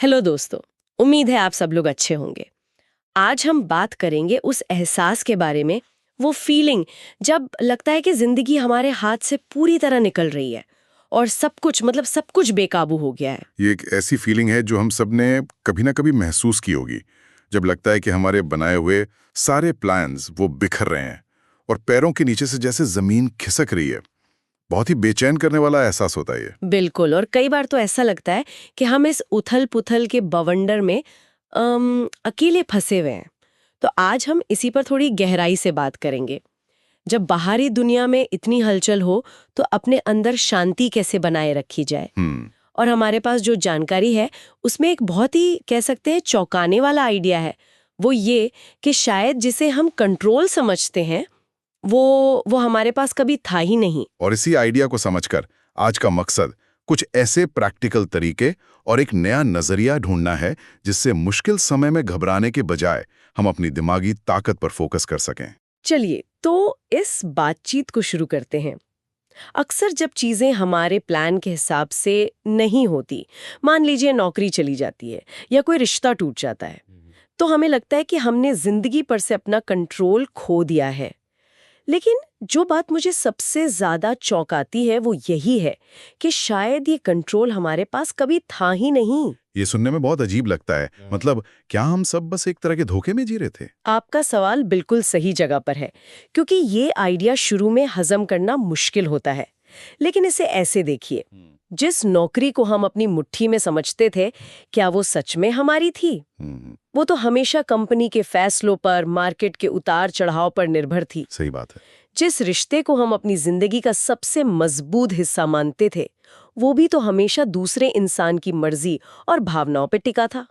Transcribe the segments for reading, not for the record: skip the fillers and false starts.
Hello दोस्तों। उम्मीद है आप सब लोग अच्छे होंगे। आज हम बात करेंगे उस एहसास के बारे में, वो फीलिंग जब लगता है कि जिंदगी हमारे हाथ से पूरी तरह निकल रही है और सब कुछ बेकाबू हो गया है। ये एक ऐसी फीलिंग है जो हम सब ने कभी ना कभी महसूस की होगी, जब लगता है कि हमारे बनाए हुए सारे प्लान्स वो बिखर रहे हैं और पैरों के नीचे से जैसे जमीन खिसक रही है। बहुत ही बेचैन करने वाला एहसास होता है ये। बिल्कुल, और कई बार तो ऐसा लगता है कि हम इस उथल-पुथल के बवंडर में अकेले फंसे हुए हैं। तो आज हम इसी पर थोड़ी गहराई से बात करेंगे। जब बाहरी दुनिया में इतनी हलचल हो, तो अपने अंदर शांति कैसे बनाए रखी जाए। हम्म। और हमारे पास जो जानकारी है, उसमें एक बहुत ही कह सकते हैं चौंकाने वाला आइडिया है। वो ये कि शायद जिसे हम कंट्रोल समझते हैं, वो हमारे पास कभी था ही नहीं। और इसी आइडिया को समझकर आज का मकसद कुछ ऐसे प्रैक्टिकल तरीके और एक नया नजरिया ढूंढना है जिससे मुश्किल समय में घबराने के बजाय हम अपनी दिमागी ताकत पर फोकस कर सकें। चलिए, तो इस बातचीत को शुरू करते हैं। अक्सर जब चीजें हमारे प्लान के हिसाब से नहीं होती, मान लीजिए नौकरी चली जाती है या कोई रिश्ता टूट जाता है, तो हमें लगता है कि हमने जिंदगी पर से अपना कंट्रोल खो दिया है। लेकिन जो बात मुझे सबसे ज्यादा चौंकाती है वो यही है कि शायद ये कंट्रोल हमारे पास कभी था ही नहीं। ये सुनने में बहुत अजीब लगता है। मतलब क्या हम सब बस एक तरह के धोखे में जी रहे थे? आपका सवाल बिल्कुल सही जगह पर है, क्योंकि ये आइडिया शुरू में हजम करना मुश्किल होता है। लेकिन इसे ऐसे देखिए, जिस नौकरी को हम अपनी मुट्ठी में समझते थे, क्या वो सच में हमारी थी? हम्म। वो तो हमेशा कंपनी के फैसलों पर, मार्केट के उतार चढ़ाव पर निर्भर थी। सही बात है। जिस रिश्ते को हम अपनी जिंदगी का सबसे मजबूत हिस्सा मानते थे, वो भी तो हमेशा दूसरे इंसान की मर्जी और भावनाओं पर टिका था।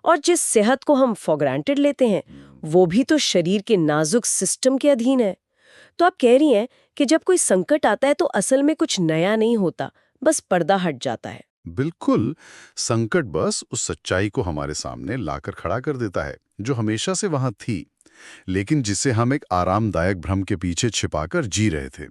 और जिस सेहत को हम फॉर ग्रांटेड लेते हैं, वो भी तो शरीर के नाजुक सिस्टम के अधीन है। तो आप कह रही हैं कि जब कोई संकट आता है तो असल में कुछ नया नहीं होता, बस पर्दा हट जाता है। बिल्कुल। संकट बस उस सच्चाई को हमारे सामने लाकर खड़ा कर देता है जो हमेशा से वहां थी, लेकिन जिसे हम एक आरामदायक भ्रम के पीछे छिपाकर जी रहे थे।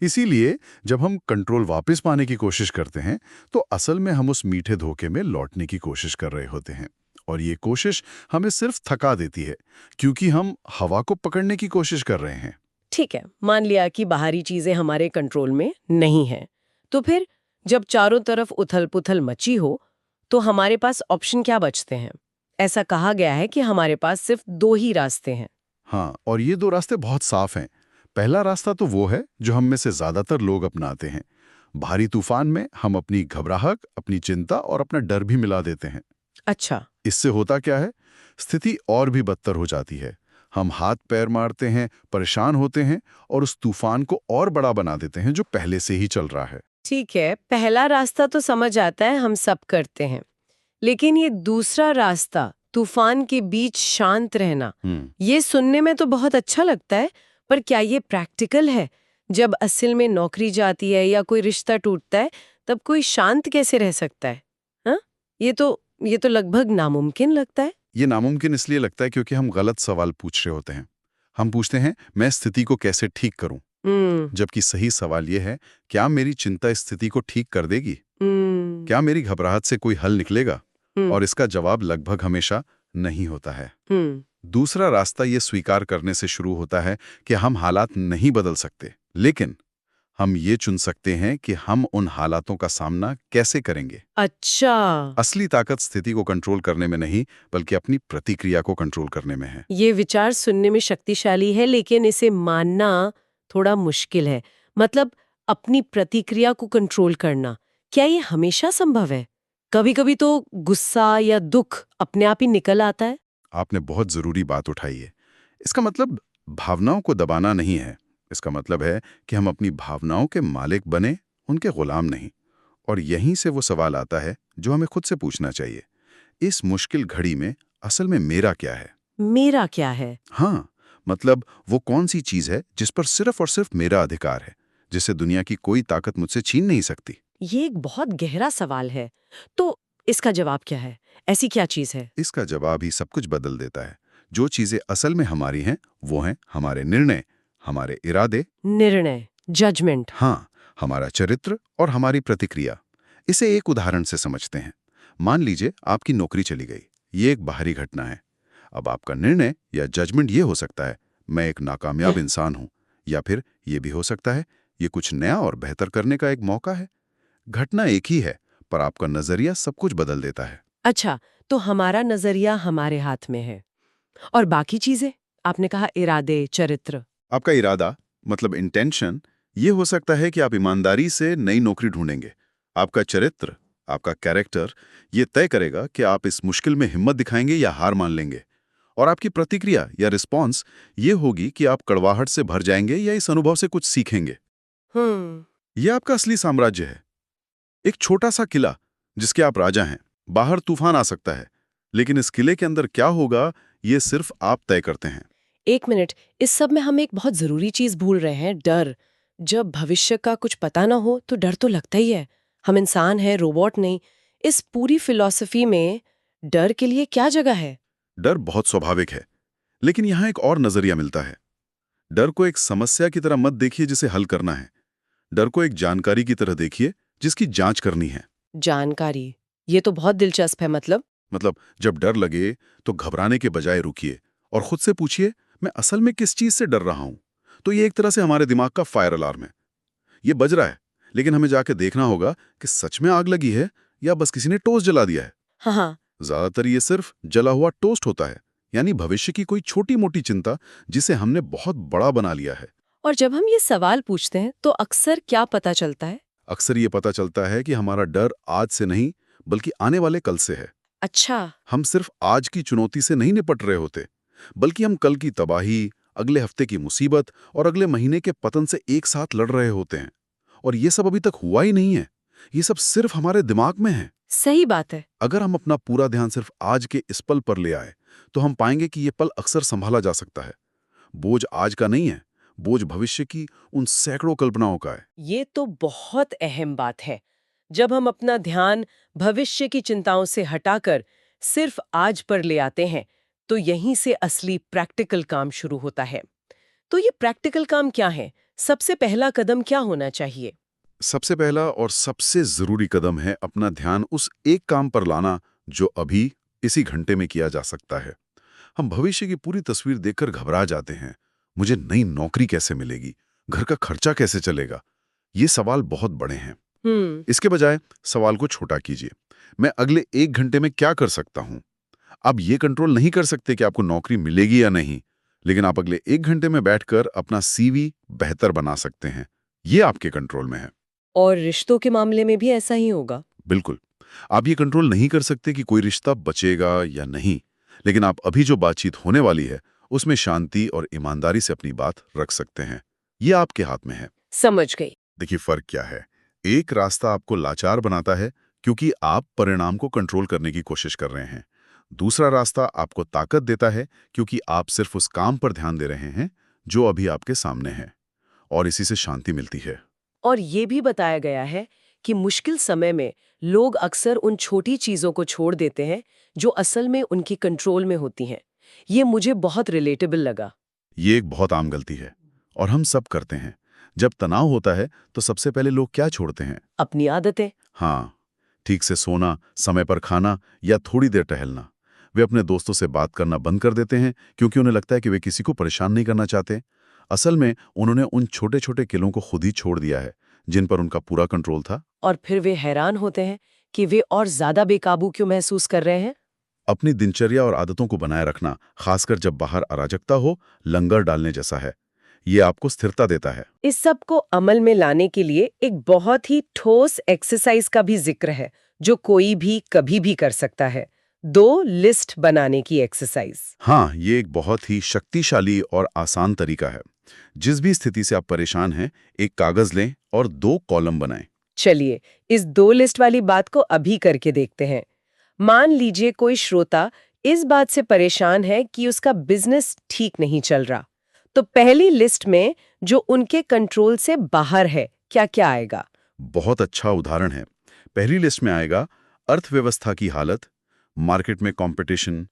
इसीलिए जब हम कंट्रोल वापस पाने की कोशिश करते हैं, तो असल में हम उस मीठे धोखे में लौटने की कोशिश कर रहे होते हैं। और ये कोशिश हमें सिर्फ थका देती है, क्योंकि हम हवा को पकड़ने की कोशिश कर रहे हैं। ठीक है, मान लिया कि बाहरी चीजें हमारे कंट्रोल में नहीं है, तो फिर जब चारों तरफ उथल-पुथल मची हो, तो हमारे पास ऑप्शन क्या बचते हैं? ऐसा कहा गया है कि हमारे पास सिर्फ दो ही रास्ते हैं। हाँ, और ये दो रास्ते बहुत साफ हैं। पहला रास्ता तो वो है जो हम में से ज्यादातर लोग अपनाते हैं। भारी तूफान में हम अपनी घबराहट, अपनी चिंता और अपना डर भी मिला देते हैं। अच्छा। इससे होता क्या है? स्थिति और भी बदतर हो जाती है। हम हाथ पैर मारते हैं, परेशान होते हैं और उस तूफान को और बड़ा बना देते हैं जो पहले से ही चल रहा है। ठीक है, पहला रास्ता तो समझ आता है, हम सब करते हैं। लेकिन ये दूसरा रास्ता, तूफान के बीच शांत रहना, ये सुनने में तो बहुत अच्छा लगता है, पर क्या ये प्रैक्टिकल है? जब असल में नौकरी जाती है या कोई रिश्ता टूटता है, तब कोई शांत कैसे रह सकता है? हाँ? ये तो लगभग नामुमकिन लगता है। ये नामुमकिन इसलिए लगता है क्योंकि हम गलत सवाल पूछ रहे होते हैं। हम पूछते हैं, मैं स्थिति को कैसे ठीक करूं? हम्म। जबकि सही सवाल यह है, क्या मेरी चिंता इस स्थिति को ठीक कर देगी? हम्म। क्या मेरी घबराहट से कोई हल निकलेगा? हम्म। और इसका जवाब लगभग हमेशा नहीं होता है। हम्म। दूसरा रास्ता ये स्वीकार करने से शुरू होता है कि हम हालात नहीं बदल सकते, लेकिन हम ये चुन सकते हैं कि हम उन हालातों का सामना कैसे करेंगे। अच्छा। असली ताकत स्थिति को कंट्रोल करने में नहीं, बल्कि अपनी प्रतिक्रिया को कंट्रोल करने में है। ये विचार सुनने में शक्तिशाली है, लेकिन इसे मानना थोड़ा मुश्किल है। मतलब, अपनी प्रतिक्रिया को कंट्रोल करना, क्या ये हमेशा संभव है? कभी-कभी तो गुस्सा या दुख अपने आप ही निकल आता है। आपने बहुत जरूरी बात उठाई है। इसका मतलब भावनाओं को दबाना नहीं है। इसका मतलब है कि हम अपनी भावनाओं के मालिक बने, उनके गुलाम नहीं। और यहीं से वो सवाल आता है जो हमें खुद से पूछना चाहिए, इस मुश्किल घड़ी में असल में मेरा क्या है? मेरा क्या है? हाँ, मतलब वो कौन सी चीज है जिस पर सिर्फ और सिर्फ मेरा अधिकार है, जिसे दुनिया की कोई ताकत मुझसे छीन नहीं सकती? ये एक बहुत गहरा सवाल है। तो इसका जवाब क्या है? ऐसी क्या चीज है? इसका जवाब ही सब कुछ बदल देता है। जो चीजें असल में हमारी हैं, वो हैं हमारे निर्णय, हमारे इरादे, निर्णय, जजमेंट। हाँ, हमारा चरित्र और हमारी प्रतिक्रिया। इसे एक उदाहरण से समझते हैं। मान लीजिए आपकी नौकरी चली गई। ये एक बाहरी घटना है। अब आपका निर्णय या जजमेंट ये हो सकता है, मैं एक नाकामयाब इंसान हूं, या फिर ये भी हो सकता है, ये कुछ नया और बेहतर करने का एक मौका है। घटना एक ही है, पर आपका नजरिया सब कुछ बदल देता है। अच्छा, तो हमारा नजरिया हमारे हाथ में है। और बाकी चीजें? आपने कहा इरादे, चरित्र। आपका इरादा, मतलब इंटेंशन, ये हो सकता है कि आप ईमानदारी से नई नौकरी ढूंढेंगे। आपका चरित्र, आपका कैरेक्टर, ये तय करेगा कि आप इस मुश्किल में हिम्मत दिखाएंगे या हार मान लेंगे। और आपकी प्रतिक्रिया या रिस्पॉन्स ये होगी कि आप कड़वाहट से भर जाएंगे या इस अनुभव से कुछ सीखेंगे। हम्म। ये आपका असली साम्राज्य है, एक छोटा सा किला जिसके आप राजा हैं। बाहर तूफान आ सकता है, लेकिन इस किले के अंदर क्या होगा, ये सिर्फ आप तय करते हैं। एक मिनट, इस सब में हम एक बहुत जरूरी चीज भूल रहे हैं, डर। जब भविष्य का कुछ पता ना हो तो डर तो लगता ही है। हम इंसान हैं, रोबोट नहीं। इस पूरी फिलॉसफी में डर के लिए क्या जगह है? डर बहुत स्वाभाविक है, लेकिन यहाँ एक और नजरिया मिलता है। डर को एक समस्या की तरह मत देखिए जिसे हल करना है। डर को एक जानकारी की तरह देखिए जिसकी जांच करनी है। जानकारी, ये तो बहुत दिलचस्प है। मतलब जब डर लगे तो घबराने के बजाय रुकिए और खुद से पूछिए, मैं असल में किस चीज से डर रहा हूं। तो ये एक तरह से हमारे दिमाग का फायर अलार्म है। ये बज रहा है, लेकिन हमें जाके देखना होगा कि सच में आग लगी है या बस किसी ने टोस्ट जला दिया है। हाँ हाँ। ज्यादातर ये सिर्फ जला हुआ टोस्ट होता है, यानी भविष्य की कोई छोटी मोटी चिंता जिसे हमने बहुत बड़ा बना लिया है। और जब हम ये सवाल पूछते हैं तो अक्सर क्या पता चलता है? अक्सर ये पता चलता है कि हमारा डर आज से नहीं, बल्कि आने वाले कल से है। अच्छा। हम सिर्फ आज की चुनौती से नहीं निपट रहे होते, बल्कि हम कल की तबाही, अगले हफ्ते की मुसीबत और अगले महीने के पतन से एक साथ लड़ रहे होते हैं। और ये सब अभी तक हुआ ही नहीं है। ये सब सिर्फ हमारे दिमाग में है। सही बात है। अगर हम अपना पूरा ध्यान सिर्फ आज के इस पल पर ले आए, तो हम पाएंगे कि ये पल अक्सर संभाला जा सकता है। बोझ आज का नहीं है, बोझ भविष्य की उन सैकड़ों कल्पनाओं का है। ये तो बहुत अहम बात है। जब हम अपना ध्यान भविष्य की चिंताओं से हटाकर सिर्फ आज पर ले आते हैं, तो यहीं से असली प्रैक्टिकल काम शुरू होता है। तो ये प्रैक्टिकल काम क्या है? सबसे पहला कदम क्या होना चाहिए? सबसे पहला और सबसे जरूरी कदम है अपना ध्यान उस एक काम पर लाना जो अभी इसी घंटे में किया जा सकता है। हम भविष्य की पूरी तस्वीर देखकर घबरा जाते हैं। मुझे नई नौकरी कैसे मिलेगी, घर का खर्चा कैसे चलेगा, ये सवाल बहुत बड़े हैं। इसके बजाय सवाल को छोटा कीजिए, मैं अगले एक घंटे में क्या कर सकता हूं। आप ये कंट्रोल नहीं कर सकते कि आपको नौकरी मिलेगी या नहीं, लेकिन आप अगले एक घंटे में बैठकर अपना सीवी बेहतर बना सकते हैं। ये आपके कंट्रोल में है। और रिश्तों के मामले में भी ऐसा ही होगा? बिल्कुल। आप ये कंट्रोल नहीं कर सकते कि कोई रिश्ता बचेगा या नहीं, लेकिन आप अभी जो बातचीत होने वाली है उसमें शांति और ईमानदारी से अपनी बात रख सकते हैं। ये आपके हाथ में है। समझ गई। देखिए फर्क क्या है। एक रास्ता आपको लाचार बनाता है क्योंकि आप परिणाम को कंट्रोल करने की कोशिश कर रहे हैं। दूसरा रास्ता आपको ताकत देता है क्योंकि आप सिर्फ उस काम पर ध्यान दे रहे हैं जो अभी आपके सामने है, और इसी से शांति मिलती है। और ये भी बताया गया है कि मुश्किल समय में लोग अक्सर उन छोटी चीजों को छोड़ देते हैं जो असल में उनकी कंट्रोल में होती हैं। ये मुझे बहुत रिलेटेबल लगा। ये एक बहुत आम गलती है और हम सब करते हैं। जब तनाव होता है तो सबसे पहले लोग क्या छोड़ते हैं? अपनी आदतें। हाँ, ठीक से सोना, समय पर खाना या थोड़ी देर टहलना। वे अपने दोस्तों से बात करना बंद कर देते हैं क्योंकि उन्हें लगता है कि वे किसी को परेशान नहीं करना चाहते। असल में उन्होंने उन छोटे छोटे किलों को खुद ही छोड़ दिया है जिन पर उनका पूरा कंट्रोल था। और फिर वे हैरान होते हैं कि वे और ज्यादा बेकाबू क्यों महसूस कर रहे हैं। अपनी दिनचर्या और आदतों को बनाए रखना, खासकर जब बाहर अराजकता हो, लंगर डालने जैसा है। ये आपको स्थिरता देता है। इस सब को अमल में लाने के लिए एक बहुत ही ठोस एक्सरसाइज का भी जिक्र है जो कोई भी कभी भी कर सकता है। 2 लिस्ट बनाने की एक्सरसाइज। हाँ, ये एक बहुत ही शक्तिशाली और आसान तरीका है। जिस भी स्थिति से आप परेशान हैं, एक कागज लें और 2 कॉलम बनाएं। चलिए, इस 2 लिस्ट वाली बात को अभी करके देखते हैं। मान लीजिए कोई श्रोता इस बात से परेशान है कि उसका बिजनेस ठीक नहीं चल रहा। तो पहली लिस्ट में जो उनके कंट्रोल से बाहर है, क्या-क्या आएगा? बहुत अच्छा उदाहरण है। पहली लिस्ट में आएगा अर्थव्यवस्था की हालत, मार्केट में कंपटीशन,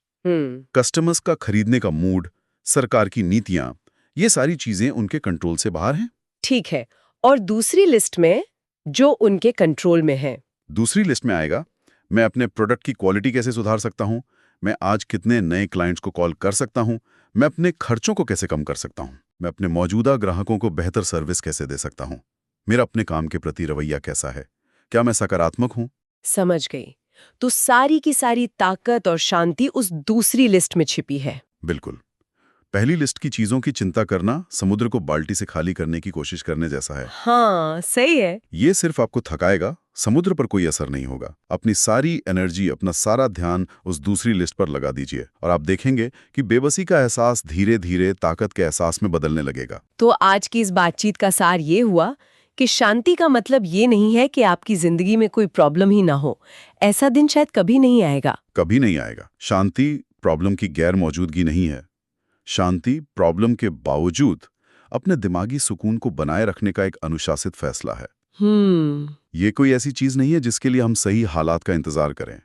कस्टमर्स का खरीदने का मूड, सरकार की नीतियां। ये सारी चीजें उनके कंट्रोल से बाहर हैं। ठीक है। और दूसरी लिस्ट में जो उनके कंट्रोल में है? दूसरी लिस्ट में आएगा मैं अपने प्रोडक्ट की क्वालिटी कैसे सुधार सकता हूँ, मैं आज कितने नए क्लाइंट्स को कॉल कर सकता हूँ, मैं अपने खर्चों को कैसे कम कर सकता हूँ, मैं अपने मौजूदा ग्राहकों को बेहतर सर्विस कैसे दे सकता हूँ, मेरा अपने काम के प्रति रवैया कैसा है, क्या मैं सकारात्मक हूँ। समझ गई। तो सारी की सारी ताकत और शांति उस दूसरी लिस्ट में छिपी है। बिल्कुल। पहली लिस्ट की चीजों की चिंता करना समुद्र को बाल्टी से खाली करने की कोशिश करने जैसा है। हाँ, सही है। ये सिर्फ आपको थकाएगा, समुद्र पर कोई असर नहीं होगा। अपनी सारी एनर्जी, अपना सारा ध्यान उस दूसरी लिस्ट पर लगा दीजिए और आप देखेंगे कि बेबसी का एहसास धीरे धीरे ताकत के एहसास में बदलने लगेगा। तो आज की इस बातचीत का सार ये हुआ कि शांति का मतलब ये नहीं है कि आपकी जिंदगी में कोई प्रॉब्लम ही ना हो। ऐसा दिन शायद कभी नहीं आएगा। कभी नहीं आएगा। शांति प्रॉब्लम की गैर मौजूदगी नहीं है। शांति प्रॉब्लम के बावजूद अपने दिमागी सुकून को बनाए रखने का एक अनुशासित फैसला है। ये कोई ऐसी चीज नहीं है जिसके लिए हम सही हालात का इंतजार करें।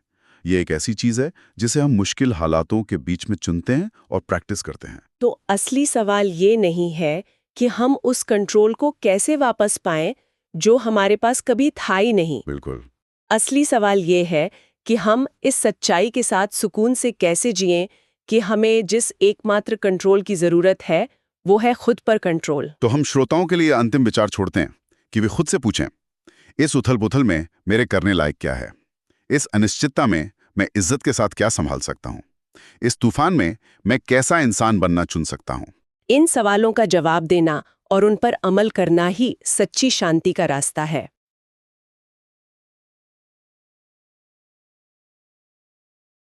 ये एक ऐसी चीज है जिसे हम मुश्किल हालातों के बीच में चुनते हैं और प्रैक्टिस करते हैं। तो असली सवाल ये नहीं है कि हम उस कंट्रोल को कैसे वापस पाएं जो हमारे पास कभी था ही नहीं। बिल्कुल। असली सवाल ये है कि हम इस सच्चाई के साथ सुकून से कैसे जिएं कि हमें जिस एकमात्र कंट्रोल की जरूरत है वो है खुद पर कंट्रोल। तो हम श्रोताओं के लिए अंतिम विचार छोड़ते हैं कि वे खुद से पूछें, इस उथल-पुथल में मेरे करने लायक क्या है? इस अनिश्चितता में मैं इज्जत के साथ क्या संभाल सकता हूँ? इस तूफान में मैं कैसा इंसान बनना चुन सकता हूँ? इन सवालों का जवाब देना और उन पर अमल करना ही सच्ची शांति का रास्ता है।